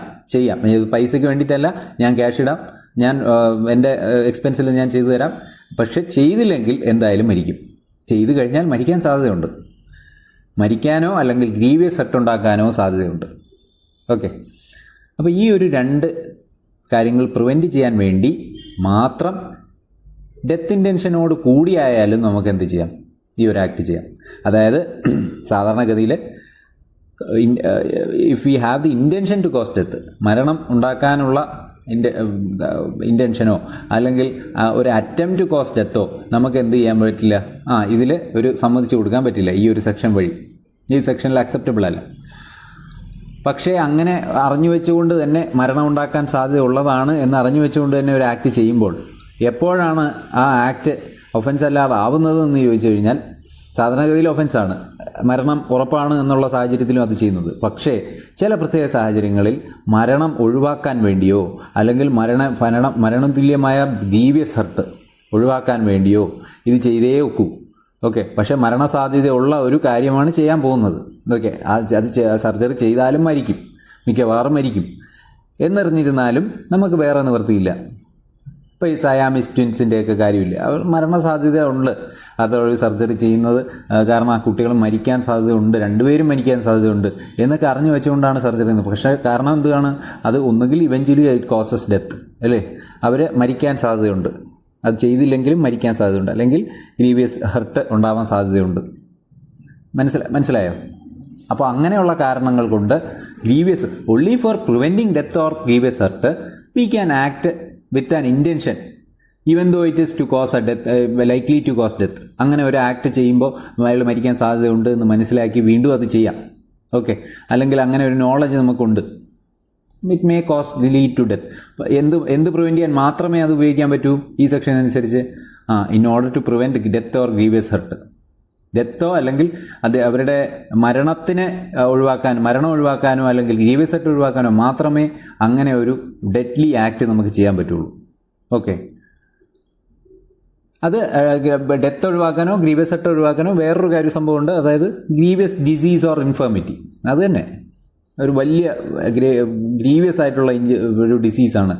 പൈസയ്ക്ക് വേണ്ടിയിട്ടല്ല, ഞാൻ ക്യാഷ് ഇടാം, ഞാൻ എൻ്റെ എക്സ്പെൻസിൽ ഞാൻ ചെയ്തു തരാം, പക്ഷെ ചെയ്തില്ലെങ്കിൽ എന്തായാലും മരിക്കും. ചെയ്തു കഴിഞ്ഞാൽ മരിക്കാൻ സാധ്യതയുണ്ട്, മരിക്കാനോ അല്ലെങ്കിൽ ഗ്രീവിയസ് ഹർട്ട് ഉണ്ടാക്കാനോ സാധ്യതയുണ്ട്. ഓക്കെ. അപ്പോൾ ഈ ഒരു 2 കാര്യങ്ങൾ പ്രിവെൻറ്റ് ചെയ്യാൻ വേണ്ടി മാത്രം ഡെത്ത് ഇൻറ്റൻഷനോട് കൂടിയായാലും നമുക്ക് എന്ത് ചെയ്യാം, ഈ ഒരു ആക്ട് ചെയ്യാം. അതായത് സാധാരണഗതിയിൽ if we have the intention to cause death, മരണം ഉണ്ടാക്കാനുള്ള ഇൻറ്റൻഷനോ അല്ലെങ്കിൽ ഒരു അറ്റംപ്റ്റ് കോസ് ഡെത്തോ നമുക്ക് എന്ത് ചെയ്യാൻ പറ്റില്ല, ഇതിൽ ഒരു സമ്മതിച്ചു കൊടുക്കാൻ പറ്റില്ല ഈ ഒരു സെക്ഷൻ വഴി. ഈ സെക്ഷനിൽ അക്സെപ്റ്റബിൾ അല്ല. പക്ഷേ അങ്ങനെ അറിഞ്ഞു വെച്ചുകൊണ്ട് തന്നെ മരണം ഉണ്ടാക്കാൻ സാധ്യത ഉള്ളതാണ് എന്ന് അറിഞ്ഞു വെച്ചുകൊണ്ട് തന്നെ ഒരു ആക്ട് ചെയ്യുമ്പോൾ എപ്പോഴാണ് ആ ആക്ട് ഒഫൻസ് അല്ലാതാവുന്നത് എന്ന് ചോദിച്ചു കഴിഞ്ഞാൽ സാധാരണഗതിയിൽ ഒഫൻസാണ്, മരണം ഉറപ്പാണ് എന്നുള്ള സാഹചര്യത്തിലും അത് ചെയ്യുന്നത്. പക്ഷേ ചില പ്രത്യേക സാഹചര്യങ്ങളിൽ മരണം ഒഴിവാക്കാൻ വേണ്ടിയോ അല്ലെങ്കിൽ മരണം തുല്യമായ ഗ്രീവിയസ് ഹർട്ട് ഒഴിവാക്കാൻ വേണ്ടിയോ ഇത് ചെയ്തേ ഒക്കൂ. ഓക്കെ, പക്ഷേ മരണസാധ്യതയുള്ള ഒരു കാര്യമാണ് ചെയ്യാൻ പോകുന്നത്. ഓക്കെ, അത് സർജറി ചെയ്താലും മരിക്കും, മിക്കവാറും മരിക്കും. എന്നറിഞ്ഞിരുന്നാലും നമുക്ക് വേറെ നിവൃത്തിയില്ല. ഇപ്പോൾ ഈ സയാമിസ് ട്വിൻസിൻ്റെയൊക്കെ കാര്യമില്ല, അവർ മരണസാധ്യത ഉണ്ട്, അതൊരു സർജറി ചെയ്യുന്നത് കാരണം ആ കുട്ടികൾ മരിക്കാൻ സാധ്യതയുണ്ട്, രണ്ടുപേരും മരിക്കാൻ സാധ്യതയുണ്ട് എന്നൊക്കെ അറിഞ്ഞു വെച്ചുകൊണ്ടാണ് സർജറി ചെയ്യുന്നത്. പക്ഷേ കാരണം എന്താണ്, അത് ഒന്നുകിൽ ഇവഞ്ച്വലി ഇറ്റ് കോസസ് ഡെത്ത്, അല്ലേ, അവർ മരിക്കാൻ സാധ്യതയുണ്ട്, അത് ചെയ്തില്ലെങ്കിലും മരിക്കാൻ സാധ്യതയുണ്ട്, അല്ലെങ്കിൽ ഗ്രീവിയസ് ഹർട്ട് ഉണ്ടാവാൻ സാധ്യതയുണ്ട്. മനസ്സിലായോ? അപ്പോൾ അങ്ങനെയുള്ള കാരണങ്ങൾ കൊണ്ട് grievous only for preventing death or grievous hurt we can act with an intention even though it is to cause a death, likely to cause death. അങ്ങനെ ഒരു ആക്ട് ചെയ്യുമ്പോൾ അയാൾ മരിക്കാൻ സാധ്യതയുണ്ട് എന്ന് മനസ്സിലാക്കി വീണ്ടും അത് ചെയ്യാം. ഓക്കെ, അല്ലെങ്കിൽ അങ്ങനെ ഒരു നോളജ് നമുക്കുണ്ട്, it may cause lead to death. എന്ത് പ്രിവെൻറ്റ് ചെയ്യാൻ മാത്രമേ അത് ഉപയോഗിക്കാൻ പറ്റൂ ഈ സെക്ഷൻ അനുസരിച്ച്? In order to prevent death or grievous hurt. ഡെത്തോ അല്ലെങ്കിൽ അത് അവരുടെ മരണം ഒഴിവാക്കാനോ അല്ലെങ്കിൽ ഗ്രീവിയസ് ഹർട്ട് ഒഴിവാക്കാനോ മാത്രമേ അങ്ങനെ ഒരു ഡെഡ്ലി ആക്ട് നമുക്ക് ചെയ്യാൻ പറ്റുള്ളൂ. ഓക്കെ, അത് ഡെത്ത് ഒഴിവാക്കാനോ ഗ്രീവിയസ് ഹർട്ട് ഒഴിവാക്കാനോ വേറൊരു സംഭവമുണ്ട്, അതായത് ഗ്രീവിയസ് ഡിസീസ് ഓർ ഇൻഫർമിറ്റി. അത് തന്നെ ഒരു വലിയ ഗ്രീവിയസ് ആയിട്ടുള്ള ഒരു ഡിസീസാണ്.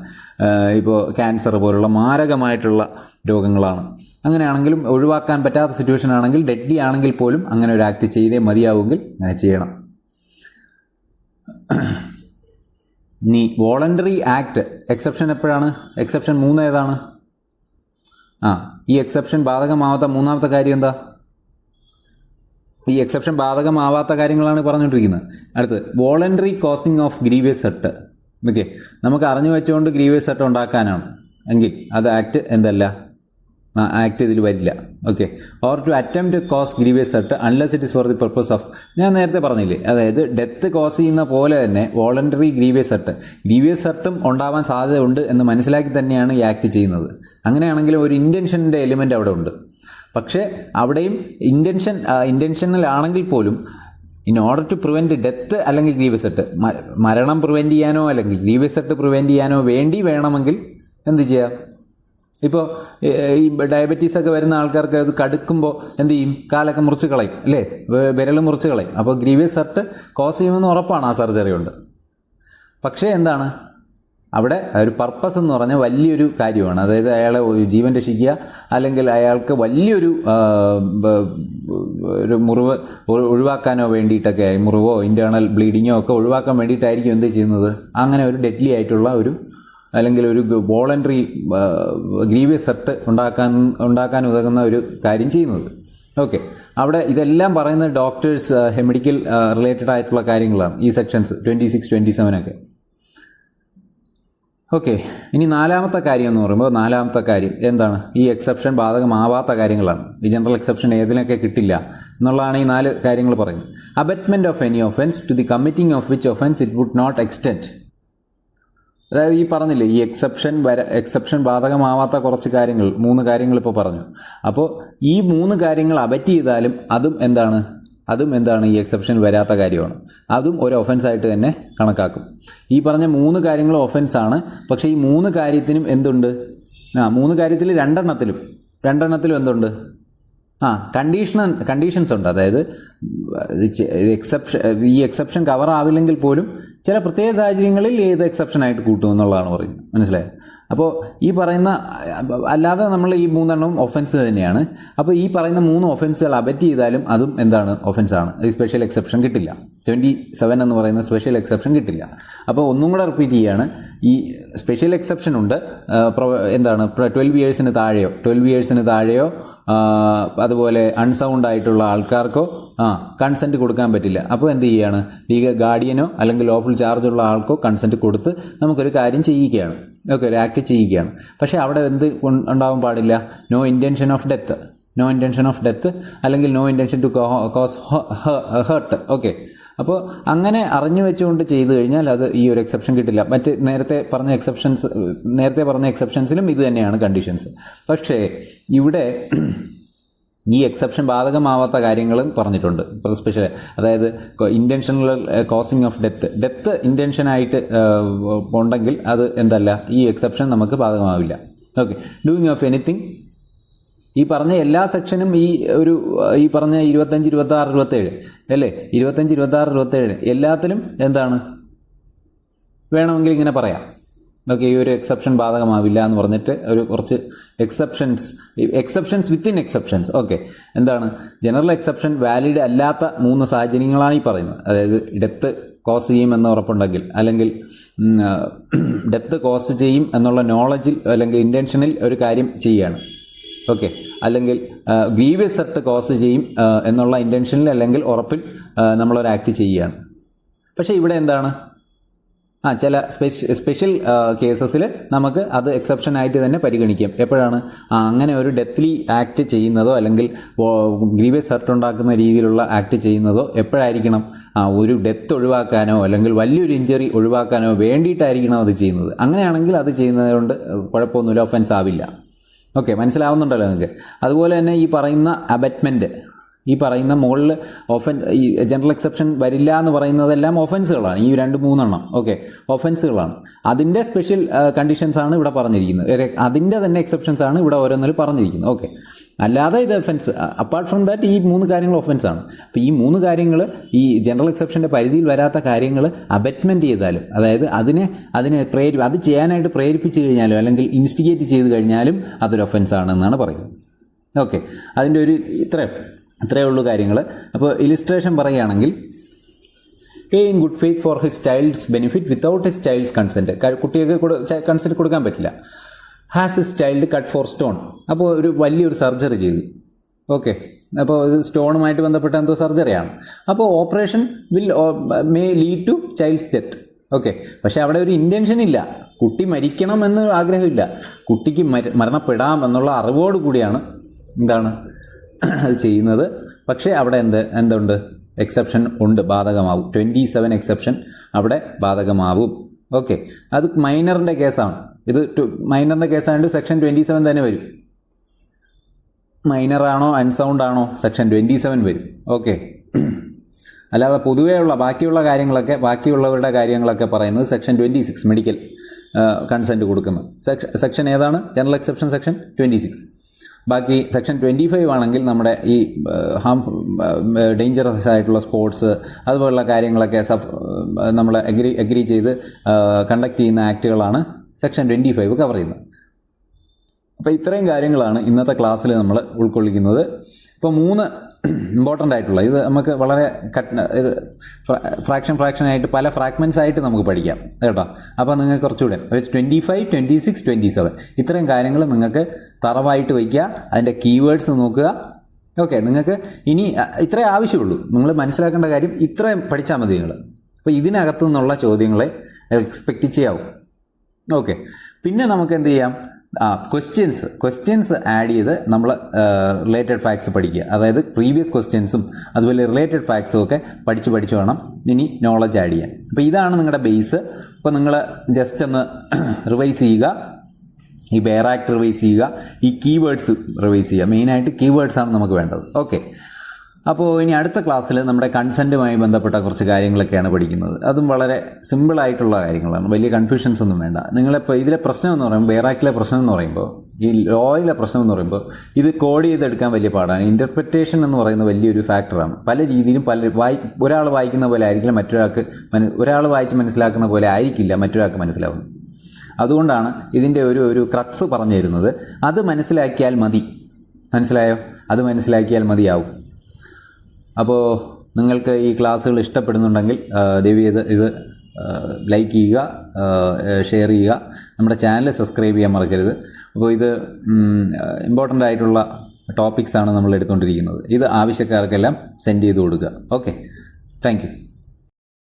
ഇപ്പോൾ ക്യാൻസർ പോലുള്ള മാരകമായിട്ടുള്ള രോഗങ്ങളാണ്. അങ്ങനെയാണെങ്കിലും ഒഴിവാക്കാൻ പറ്റാത്ത സിറ്റുവേഷൻ ആണെങ്കിൽ, ഡെഡ്ലി ആണെങ്കിൽ പോലും അങ്ങനെ ഒരു ആക്ട് ചെയ്തേ മതിയാവുമെങ്കിൽ അങ്ങനെ ചെയ്യണം. നീ വോളണ്ടറി ആക്ട് എക്സെപ്ഷൻ എപ്പോഴാണ്? എക്സെപ്ഷൻ 3 ഏതാണ്? ഈ എക്സെപ്ഷൻ ബാധകമാവാത്ത മൂന്നാമത്തെ കാര്യം എന്താ? ഈ എക്സെപ്ഷൻ ബാധകമാവാത്ത കാര്യങ്ങളാണ് പറഞ്ഞുകൊണ്ടിരിക്കുന്നത്. അടുത്ത് voluntary causing of grievous hurt. Okay, നമുക്ക് അറിഞ്ഞു വെച്ചുകൊണ്ട് ഗ്രീവിയസ് ഹർട്ട് ഉണ്ടാക്കാനാണ് എങ്കിൽ അത് ആക്ട് എന്തല്ല, ആക്ട് ഇതിൽ വരില്ല. Okay, or to attempt cause grievous hurt unless it is for the purpose of, ഞാൻ നേരത്തെ പറഞ്ഞില്ലേ, അതായത് ഡെത്ത് കോസ് ചെയ്യുന്ന പോലെ തന്നെ വോളണ്ടറി ഗ്രീവിയസ് ഹർട്ടും ഉണ്ടാവാൻ സാധ്യതയുണ്ട് എന്ന് മനസ്സിലാക്കി തന്നെയാണ് ഈ ആക്ട് ചെയ്യുന്നത്. അങ്ങനെയാണെങ്കിലും ഒരു ഇൻറ്റൻഷൻ്റെ എലിമെൻ്റ് അവിടെ ഉണ്ട്. പക്ഷേ അവിടെയും ഇൻറ്റൻഷനൽ ആണെങ്കിൽ പോലും in order to prevent death അല്ലെങ്കിൽ ഗ്രീവിയസ് ഹർട്ട്, മരണം പ്രിവെൻറ്റ് ചെയ്യാനോ അല്ലെങ്കിൽ ഗ്രീവിയസ് ഹർട്ട് പ്രിവെൻറ്റ് ചെയ്യാനോ വേണമെങ്കിൽ എന്ത് ചെയ്യാം? ഇപ്പോൾ ഈ ഡയബറ്റീസൊക്കെ വരുന്ന ആൾക്കാർക്ക് അത് കടുക്കുമ്പോൾ എന്ത് ചെയ്യും? കാലൊക്കെ മുറിച്ച് കളയും, അല്ലേ, വിരൽ മുറിച്ച് കളയും. അപ്പോൾ ഗ്രീവിയസ് ഹർട്ട് കോസ് ചെയ്യുമെന്ന് ഉറപ്പാണ് ആ സർജറി കൊണ്ട്. പക്ഷേ എന്താണ് അവിടെ ഒരു പർപ്പസ് എന്ന് പറഞ്ഞാൽ വലിയൊരു കാര്യമാണ്. അതായത് അയാളെ ജീവൻ രക്ഷിക്കുക, അല്ലെങ്കിൽ അയാൾക്ക് വലിയൊരു ഒരു മുറിവ് ഒഴിവാക്കാനോ വേണ്ടിയിട്ടൊക്കെ, മുറിവോ ഇൻറ്റേർണൽ ബ്ലീഡിങ്ങോ ഒക്കെ ഒഴിവാക്കാൻ വേണ്ടിയിട്ടായിരിക്കും എന്ത് ചെയ്യുന്നത്, അങ്ങനെ ഒരു ഡെഡ്ലി ആയിട്ടുള്ള ഒരു അല്ലെങ്കിൽ ഒരു വോളണ്ടറി ഗ്രീവിയസ് ഹർട്ട് ഉണ്ടാക്കാൻ ഉതകുന്ന ഒരു കാര്യം ചെയ്യുന്നത്. ഓക്കെ, അവിടെ ഇതെല്ലാം പറയുന്നത് ഡോക്ടേഴ്സ്, മെഡിക്കൽ റിലേറ്റഡ് ആയിട്ടുള്ള കാര്യങ്ങളാണ് ഈ സെക്ഷൻസ് 26, 27 ഒക്കെ. ഓക്കെ, ഇനി നാലാമത്തെ കാര്യം എന്ന് പറയുമ്പോൾ, നാലാമത്തെ കാര്യം എന്താണ്? ഈ എക്സെപ്ഷൻ ബാധകമാവാത്ത കാര്യങ്ങളാണ്. ഈ ജനറൽ എക്സെപ്ഷൻ ഏതിനൊക്കെ കിട്ടില്ല എന്നുള്ളതാണ് ഈ 4 കാര്യങ്ങൾ പറയുന്നത്. Abetment of any offence to the committing of which offence it would not extend. അതായത് ഈ പറഞ്ഞില്ലേ, ഈ എക്സെപ്ഷൻ ബാധകമാവാത്ത കുറച്ച് കാര്യങ്ങൾ, 3 കാര്യങ്ങൾ ഇപ്പോൾ പറഞ്ഞു. അപ്പോൾ ഈ 3 കാര്യങ്ങൾ അബറ്റ് ചെയ്താലും അതും എന്താണ് ഈ എക്സെപ്ഷൻ വരാത്ത കാര്യമാണ്. അതും ഒരു ഒഫൻസായിട്ട് തന്നെ കണക്കാക്കും. ഈ പറഞ്ഞ 3 കാര്യങ്ങളും ഒഫൻസാണ്. പക്ഷേ ഈ 3 കാര്യത്തിനും എന്തുണ്ട്? 3 കാര്യത്തിൽ രണ്ടെണ്ണത്തിലും എന്തുണ്ട്? കണ്ടീഷൻസ് ഉണ്ട്. അതായത് ഈ എക്സെപ്ഷൻ കവർ ആവില്ലെങ്കിൽ പോലും ചില പ്രത്യേക സാഹചര്യങ്ങളിൽ ഏത് എക്സെപ്ഷനായിട്ട് കൂട്ടും എന്നുള്ളതാണ് പറയുന്നത്. മനസ്സിലായോ? അപ്പോൾ ഈ പറയുന്ന, അല്ലാതെ നമ്മൾ ഈ 3 എണ്ണവും ഒഫൻസ് തന്നെയാണ്. അപ്പോൾ ഈ പറയുന്ന 3 ഒഫൻസുകൾ അബറ്റ് ചെയ്താലും അതും എന്താണ്? ഒഫൻസാണ്. ഈ സ്പെഷ്യൽ എക്സെപ്ഷൻ കിട്ടില്ല. 27 എന്ന് പറയുന്ന സ്പെഷ്യൽ എക്സെപ്ഷൻ കിട്ടില്ല. അപ്പോൾ ഒന്നും കൂടെ റിപ്പീറ്റ് ചെയ്യാണ്, ഈ സ്പെഷ്യൽ എക്സെപ്ഷൻ ഉണ്ട്. എന്താണ്? 12 ഇയേഴ്സിന് താഴെയോ അതുപോലെ അൺസൗണ്ട് ആയിട്ടുള്ള ആൾക്കാർക്കോ കൺസെൻറ്റ് കൊടുക്കാൻ പറ്റില്ല. അപ്പോൾ എന്ത് ചെയ്യുകയാണ്? ലീഗൽ ഗാർഡിയനോ അല്ലെങ്കിൽ ലോഫുൾ ചാർജുള്ള ആൾക്കോ കൺസെൻറ്റ് കൊടുത്ത് നമുക്കൊരു കാര്യം ചെയ്യിക്കുകയാണ്. ഓക്കെ, ഒരു ആക്ട് ചെയ്യുകയാണ്. പക്ഷേ അവിടെ എന്ത് ഉണ്ടാവാൻ പാടില്ല? No intention of death, no intention of death, അല്ലെങ്കിൽ no intention to cause hurt. Okay, അപ്പോൾ അങ്ങനെ അറിഞ്ഞു വെച്ചുകൊണ്ട് ചെയ്തു കഴിഞ്ഞാൽ അത് ഈ ഒരു എക്സെപ്ഷൻ കിട്ടില്ല. മറ്റ് നേരത്തെ പറഞ്ഞ എക്സെപ്ഷൻസിലും ഇത് തന്നെയാണ് കണ്ടീഷൻസ്. പക്ഷേ ഇവിടെ ഈ എക്സെപ്ഷൻ ബാധകമാവാത്ത കാര്യങ്ങളും പറഞ്ഞിട്ടുണ്ട് സ്പെഷ്യൽ. അതായത് ഇൻറ്റൻഷണൽ കോസിങ് ഓഫ് ഡെത്ത് ഇൻറ്റൻഷനായിട്ട് ഉണ്ടെങ്കിൽ അത് എന്തല്ല, ഈ എക്സെപ്ഷൻ നമുക്ക് ബാധകമാവില്ല. ഓക്കെ, ഡൂയിങ് ഓഫ് എനിത്തിങ്, ഈ പറഞ്ഞ എല്ലാ സെക്ഷനും ഈ പറഞ്ഞ 25, 26, 27 അല്ലേ, 25, 26, 27 എല്ലാത്തിലും എന്താണ് വേണമെങ്കിൽ ഇങ്ങനെ പറയാം. ഓക്കെ, ഈ ഒരു എക്സെപ്ഷൻ ബാധകമാവില്ല എന്ന് പറഞ്ഞിട്ട് ഒരു കുറച്ച് എക്സെപ്ഷൻസ് വിത്തിൻ എക്സെപ്ഷൻസ്. ഓക്കെ, എന്താണ് ജനറൽ എക്സെപ്ഷൻ വാലിഡ് അല്ലാത്ത 3 സാഹചര്യങ്ങളാണ് ഈ പറയുന്നത്. അതായത് ഡെത്ത് കോസ് ചെയ്യും എന്ന ഉറപ്പുണ്ടെങ്കിൽ, അല്ലെങ്കിൽ ഡെത്ത് കോസ് ചെയ്യും എന്നുള്ള നോളജിൽ അല്ലെങ്കിൽ ഇൻറ്റൻഷനിൽ ഒരു കാര്യം ചെയ്യുകയാണ്. ഓക്കെ, അല്ലെങ്കിൽ ഗ്രീവിയസ് ഹർട്ട് കോസ് ചെയ്യും എന്നുള്ള ഇൻറ്റൻഷനിൽ അല്ലെങ്കിൽ ഉറപ്പിൽ നമ്മളൊരു ആക്ട് ചെയ്യുകയാണ്. പക്ഷേ ഇവിടെ എന്താണ്, ചില സ്പെഷ്യൽ കേസസിൽ നമുക്ക് അത് എക്സെപ്ഷനായിട്ട് തന്നെ പരിഗണിക്കാം. എപ്പോഴാണ് അങ്ങനെ ഒരു ഡെത്ത്ലി ആക്ട് ചെയ്യുന്നതോ അല്ലെങ്കിൽ ഗ്രീവിയസ് ഹർട്ട് ഉണ്ടാക്കുന്ന രീതിയിലുള്ള ആക്ട് ചെയ്യുന്നതോ എപ്പോഴായിരിക്കണം? ഒരു ഡെത്ത് ഒഴിവാക്കാനോ അല്ലെങ്കിൽ വലിയൊരു ഇഞ്ചറി ഒഴിവാക്കാനോ വേണ്ടിയിട്ടായിരിക്കണം അത് ചെയ്യുന്നത്. അങ്ങനെയാണെങ്കിൽ അത് ചെയ്യുന്നത് കൊണ്ട് കുഴപ്പമൊന്നുമില്ല, ഒഫൻസ് ആവില്ല. ഓക്കെ, മനസ്സിലാവുന്നുണ്ടല്ലോ നിങ്ങൾക്ക്? അതുപോലെ തന്നെ ഈ പറയുന്ന അബറ്റ്മെൻറ്റ്, ഈ പറയുന്ന മുകളിൽ ഈ ജനറൽ എക്സെപ്ഷൻ വരില്ല എന്ന് പറയുന്നതെല്ലാം ഒഫൻസുകളാണ്. ഈ 2-3 എണ്ണം ഓക്കെ ഒഫൻസുകളാണ്. അതിൻ്റെ സ്പെഷ്യൽ കണ്ടീഷൻസാണ് ഇവിടെ പറഞ്ഞിരിക്കുന്നത്. അതിൻ്റെ തന്നെ എക്സെപ്ഷൻസ് ആണ് ഇവിടെ ഓരോന്നിൽ പറഞ്ഞിരിക്കുന്നത്. ഓക്കെ, അല്ലാതെ ഇത് ഒഫൻസ്, അപ്പാർട്ട് ഫ്രം ദാറ്റ് ഈ 3 കാര്യങ്ങൾ ഒഫൻസാണ്. അപ്പോൾ ഈ 3 കാര്യങ്ങൾ, ഈ ജനറൽ എക്സെപ്ഷൻ്റെ പരിധിയിൽ വരാത്ത കാര്യങ്ങൾ അബറ്റ്മെൻറ്റ് ചെയ്താലും, അതായത് അതിനെ അത് ചെയ്യാനായിട്ട് പ്രേരിപ്പിച്ച് കഴിഞ്ഞാലും അല്ലെങ്കിൽ ഇൻസ്റ്റിഗേറ്റ് ചെയ്ത് കഴിഞ്ഞാലും അതൊരു ഒഫൻസാണെന്നാണ് പറയുന്നത്. ഓക്കെ, അതിൻ്റെ ഒരു ഇത്രയേ ഉള്ളൂ കാര്യങ്ങൾ. അപ്പോൾ ഇലിസ്ട്രേഷൻ പറയുകയാണെങ്കിൽ, in good faith for his child's benefit without his child's consent, കുട്ടിയൊക്കെ കൺസെൻറ്റ് കൊടുക്കാൻ പറ്റില്ല. Has his child cut four stone, അപ്പോൾ ഒരു വലിയൊരു സർജറി ചെയ്തു. ഓക്കെ, അപ്പോൾ ഇത് സ്റ്റോണുമായിട്ട് ബന്ധപ്പെട്ട എന്തോ സർജറിയാണ്. അപ്പോൾ operation may lead to child's death. Okay, പക്ഷേ അവിടെ ഒരു ഇൻറ്റൻഷൻ ഇല്ല, കുട്ടി മരിക്കണം എന്ന് ആഗ്രഹമില്ല, കുട്ടിക്ക് മരണപ്പെടാം എന്നുള്ള അറിവോടുകൂടിയാണ് എന്താണ് അത് ചെയ്യുന്നത്. പക്ഷേ അവിടെ എന്തുണ്ട്? എക്സെപ്ഷൻ ഉണ്ട്, ബാധകമാവും. 27 എക്സെപ്ഷൻ അവിടെ ബാധകമാവും. ഓക്കെ, അത് മൈനറിൻ്റെ കേസാണ്. ഇത് മൈനറിൻ്റെ കേസായതുകൊണ്ട് സെക്ഷൻ 27 തന്നെ വരും. മൈനറാണോ അൺസൗണ്ട് ആണോ സെക്ഷൻ 27 വരും. ഓക്കെ, അല്ലാതെ പൊതുവെയുള്ള ബാക്കിയുള്ളവരുടെ കാര്യങ്ങളൊക്കെ പറയുന്നത് സെക്ഷൻ 26 മെഡിക്കൽ കൺസെൻറ്റ് കൊടുക്കുന്നത്. സെക്ഷൻ ഏതാണ്? General exception section 26. ബാക്കി സെക്ഷൻ 25 ആണെങ്കിൽ നമ്മുടെ ഈ ഡേഞ്ചറസ് ആയിട്ടുള്ള സ്പോർട്സ് അതുപോലുള്ള കാര്യങ്ങളൊക്കെ നമ്മൾ അഗ്രി ചെയ്ത് കണ്ടക്ട് ചെയ്യുന്ന ആക്റ്റുകളാണ് സെക്ഷൻ 25 കവർ ചെയ്യുന്നത്. അപ്പോൾ ഇത്രയും കാര്യങ്ങളാണ് ഇന്നത്തെ ക്ലാസ്സിൽ നമ്മൾ ഉൾക്കൊള്ളിക്കുന്നത്. ഇപ്പോൾ 3 ഇമ്പോർട്ടൻ്റ് ആയിട്ടുള്ള, ഇത് നമുക്ക് വളരെ ഇത് ഫ്രാക്ഷനായിട്ട് പല ഫ്രാഗ്മെൻറ്റ്സ് ആയിട്ട് നമുക്ക് പഠിക്കാം കേട്ടോ. അപ്പോൾ നിങ്ങൾക്ക് കുറച്ചുകൂടെ 25, 26, 27 ഇത്രയും കാര്യങ്ങൾ നിങ്ങൾക്ക് തറവായിട്ട് വയ്ക്കുക. അതിൻ്റെ കീവേഡ്സ് നോക്കുക. ഓക്കെ, നിങ്ങൾക്ക് ഇനി ഇത്രേ ആവശ്യമുള്ളൂ. നിങ്ങൾ മനസ്സിലാക്കേണ്ട കാര്യം ഇത്രയും പഠിച്ചാൽ മതി നിങ്ങൾ. അപ്പോൾ ഇതിനകത്തു നിന്നുള്ള ചോദ്യങ്ങളെ എക്സ്പെക്റ്റ് ചെയ്യാവും. ഓക്കെ, പിന്നെ നമുക്ക് എന്ത് ചെയ്യാം? ക്വസ്റ്റ്യൻസ് ആഡ് ചെയ്ത് നമ്മൾ റിലേറ്റഡ് ഫാക്ട്സ് പഠിക്കുക. അതായത് പ്രീവിയസ് ക്വസ്റ്റ്യൻസും അതുപോലെ റിലേറ്റഡ് ഫാക്ട്സും ഒക്കെ പഠിച്ച് വേണം ഇനി നോളജ് ആഡ് ചെയ്യാൻ. അപ്പോൾ ഇതാണ് നിങ്ങളുടെ ബേസ്. അപ്പോൾ നിങ്ങൾ ജസ്റ്റ് ഒന്ന് റിവൈസ് ചെയ്യുക. ഈ ബെയർ ആക്ട് റിവൈസ് ചെയ്യുക. ഈ കീവേഡ്സ് റിവൈസ് ചെയ്യുക. മെയിനായിട്ട് കീവേഡ്സാണ് നമുക്ക് വേണ്ടത്. ഓക്കെ, അപ്പോൾ ഇനി അടുത്ത ക്ലാസ്സിൽ നമ്മുടെ കൺസെൻറ്റുമായി ബന്ധപ്പെട്ട കുറച്ച് കാര്യങ്ങളൊക്കെയാണ് പഠിക്കുന്നത്. അതും വളരെ സിമ്പിളായിട്ടുള്ള കാര്യങ്ങളാണ്, വലിയ കൺഫ്യൂഷൻസ് ഒന്നും വേണ്ട. നിങ്ങളിപ്പോൾ ഇതിലെ പ്രശ്നം എന്ന് പറയുമ്പോൾ, ബെയറാക്റ്റിലെ പ്രശ്നം എന്ന് പറയുമ്പോൾ, ഈ ലോയിലെ പ്രശ്നം എന്ന് പറയുമ്പോൾ ഇത് കോഡ് ചെയ്തെടുക്കാൻ വലിയ പാടാണ്. ഇൻ്റർപ്രിറ്റേഷൻ എന്ന് പറയുന്ന വലിയൊരു ഫാക്ടറാണ്. പല രീതിയിലും ഒരാൾ വായിക്കുന്ന പോലെ ആയിരിക്കില്ല ഒരാൾ വായിച്ച് മനസ്സിലാക്കുന്ന പോലെ ആയിരിക്കില്ല മറ്റൊരാൾക്ക് മനസ്സിലാവുന്നത്. അതുകൊണ്ടാണ് ഇതിൻ്റെ ഒരു ക്രക്സ് പറഞ്ഞു തരുന്നത്. അത് മനസ്സിലാക്കിയാൽ മതി. മനസ്സിലായോ? അത് മനസ്സിലാക്കിയാൽ മതിയാവും. അപ്പോൾ നിങ്ങൾക്ക് ഈ ക്ലാസ്സുകൾ ഇഷ്ടപ്പെടുന്നുണ്ടെങ്കിൽ ദയവ് ഇത് ലൈക്ക് ചെയ്യുക, ഷെയർ ചെയ്യുക. നമ്മുടെ ചാനൽ സബ്സ്ക്രൈബ് ചെയ്യാൻ മറക്കരുത്. അപ്പോൾ ഇത് ഇമ്പോർട്ടൻ്റ് ആയിട്ടുള്ള ടോപ്പിക്സാണ് നമ്മൾ എടുത്തുകൊണ്ടിരിക്കുന്നത്. ഇത് ആവശ്യക്കാർക്കെല്ലാം സെൻഡ് ചെയ്ത് കൊടുക്കുക. Okay, thank you.